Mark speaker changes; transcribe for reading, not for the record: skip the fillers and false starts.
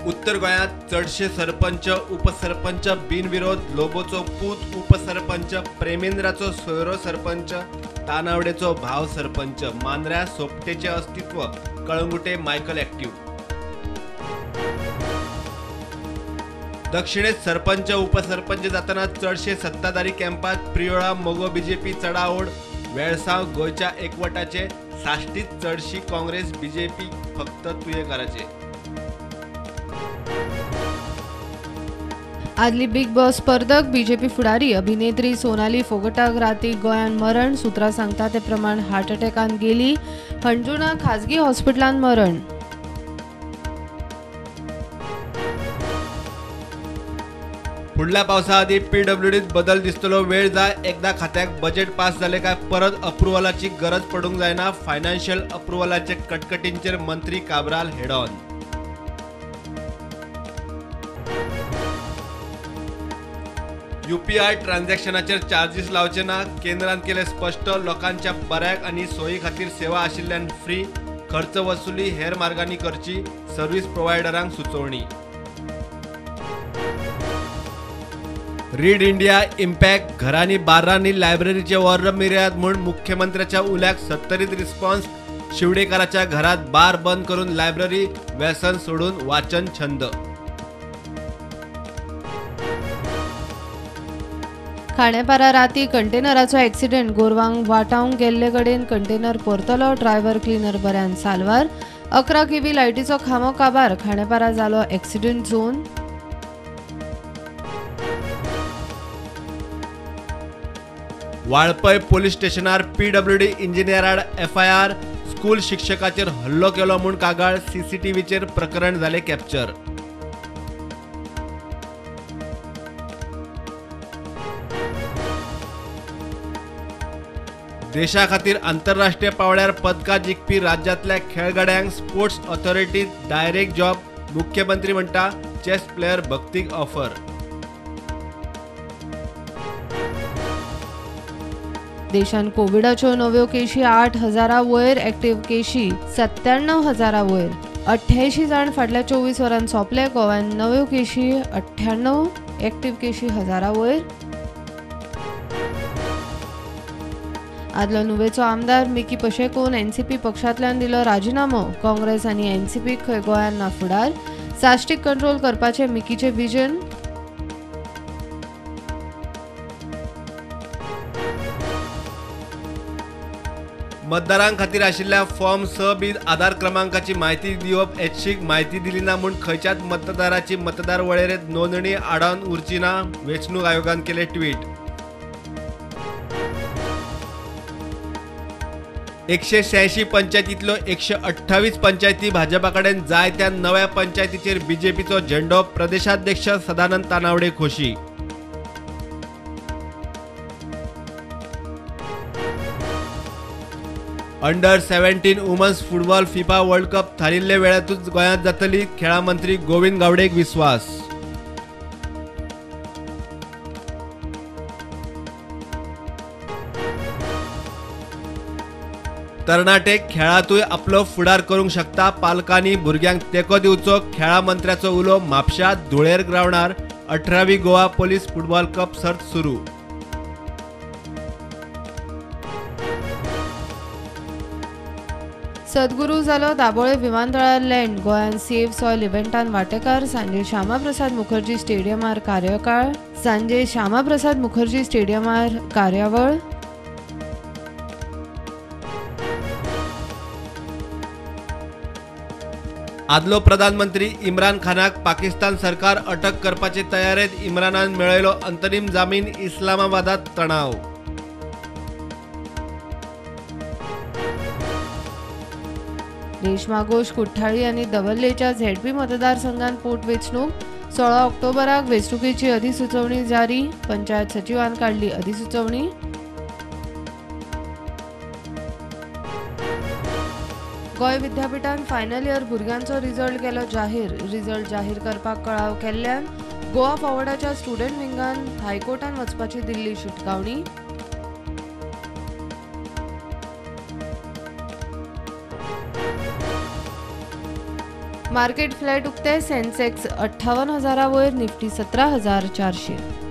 Speaker 1: उत्तर गोंयांत चडशे सरपंच उपसरपंच बिनविरोध लोबोचो पूत उपसरपंच प्रेमेंद्राचो सोयरो सरपंच तानावडेचो भाव सरपंच मांद्र्या सोपटेचे अस्तित्व कळंगुटे मायकल एक्टिव्ह। दक्षिणेत सरपंच उपसरपंच जाताना चडशे सत्ताधारी कॅम्पात प्रियोळा मोगो बीजेपी चढाओढ वेळसांव गोंयच्या एकवटाचे साश्टीत चडशी काँग्रेस बीजेपी फक्त तुयेकाराचे।
Speaker 2: आदली बिग बॉस स्पर्धक बीजेपी फुडारी अभिनेत्री सोनाली फोगटाक राती गोंयान मरण। सुत्रां सांगता ते प्रमाण हार्ट अटॅकान गेली। हणजुणा खाजगी हॉस्पिटलांत मरण।
Speaker 1: फुडल्या पावसा आदी पीडब्ल्यूडीत बदल दिसतलो वेळ जाय। एकदा खात्याक बजेट पास जाले काय परत अप्रुव्हलाची गरज पडूंक जायना। फायनान्शियल अप्रुव्हलाचे कटकटींचेर मंत्री काब्राल हेड ऑन। यूपीआय ट्रान्झॅक्शनाचेर चार्जीस लावचे ना। केंद्रान केले स्पष्ट। लोकांच्या बऱ्याक आनी सोयी खातीर सेवा आशिल्ल्यान फ्री। खर्च वसुली हेर मार्गांनी करची सर्व्हिस प्रोव्हायडरांक सुचोवणी। रीड इंडिया इम्पॅक्ट घरांनी बार्रांनी लायब्ररीचे वर मिर्याद म्हूण मुख्यमंत्र्याच्या उल्याक सत्तरीत रिस्पॉन्स। शिवडेकराच्या घरात बार बंद करून लायब्ररी व्यसन सोडून वाचन छंद।
Speaker 2: खांडेपारा राती कंटेनराचो एक्सिडेंट गोरवांक वाटावंक गेल्ले कडेन कंटेनर परतलो। ड्रायव्हर क्लिनर बऱ्यान साल्वार। 11 केव्ही लायटीचो खांबो काबार। खांडेपारा जालो एक्सिडेंट झोन।
Speaker 1: वाळपय पोलीस स्टेशनार पीडब्ल्यूडी इंजिनियराड एफआयआर। स्कूल शिक्षकाचेर हल्लो केलो म्हूण कागाळ। सीसीटीव्हीचेर प्रकरण जाले कॅप्चर। देशा खातीर आंतरराष्ट्रीय पावड्यार पदकां जिखपी राज्यांतल्या खेळगड्यांक स्पोर्ट्स ऑथॉरिटीत डायरेक्ट जॉब। मुख्यमंत्री म्हणटा चेस प्लेयर भक्तीक ऑफर।
Speaker 2: देशान कोविडाच्यो नव्यो केशी 8,000 वयर। एक्टिव्ह केशी 97,000 वयर। 88 जाण फाटल्या 24 वरांत सोंपले। गोव्यान नव्यो केशी 98। एक्टिव्ह केशी 1000 वयर। आदलो नुवेचो आमदार मिकी पशेकोन एनसीपी पक्षांतल्यान दिलो राजिनामो। काँग्रेस आनी एनसीपी खंय गोंयान ना फुडार। साश्टीक कंट्रोल करपाचे मिकीचे विजन।
Speaker 1: मतदारांक खातीर आशिल्ल्या फॉर्म 6 बी आधार क्रमांकाची म्हायती दिवप ऐच्छिक। म्हायती दिली ना म्हूण खंयच्याच मतदाराची मतदार वळेरेंत नोंदणी आडावन उरची ना। वेंचणूक आयोगान केले ट्वीट। 186 पंचायतींतल्यो 128 पंचायती भाजपा कडेन। जायत्या नव्या पंचायतीचेर बीजेपीचो झेंडो। प्रदेशाध्यक्ष सदानंद तानावडे खोशी। Under 17 women's football FIFA world cup थारिल्ले वेळातूच गोंयांत जातली। खेळा मंत्री गोविंद गावडेक विस्वास। तरणाटे खेळांतूय आपलो फुडार करूंक शकता। पालकांनी भुरग्यांक तेंको दिवचो। खेळा मंत्र्याचो उलो म्हापशां धुळेर ग्रावंडार। 18वी गोवा पुलीस फुटबॉल कप सर्त सुरू।
Speaker 2: सद्गुरू जालो दाबोळे विमानतळार लँड। गोंयान सेव्ह सॉयल इव्हेंटान वांटेकार। सांजे श्यामाप्रसाद मुखर्जी स्टेडियमार कार्यकाळ। सांजे श्यामाप्रसाद मुखर्जी स्टेडियमार कार्यावळ।
Speaker 1: आदलो प्रधानमंत्री इम्रान खानाक पाकिस्तान सरकार अटक करपाचे तयारेत। इम्रानान मेळयलो अंतरीम जामीन। इस्लामाबादात तणाव।
Speaker 2: रेशमाघोष कुठ्ठाळी आनी दवल्लेच्या झेडपी मतदारसंघात पोटवेंचणूक। 16 ऑक्टोबराक वेंचणुकेची अधिसुचोवणी जारी। पंचायत सचिवान काढली अधिसुचोवणी। गोंय विद्यापीठान फायनल इयर भुरग्यांचो रिजल्ट केलो जाहीर। रिजल्ट जाहीर करपाक कळाव केल्ल्यान गोवा फॉरवर्डाच्या स्टुडंट विंगान हायकोर्टान वचपाची दिल्ली शिटकावणी। मार्केट फ्लॅट उक्ते सेन्सेक्स 58,000 वयर, निफ्टी 17,400.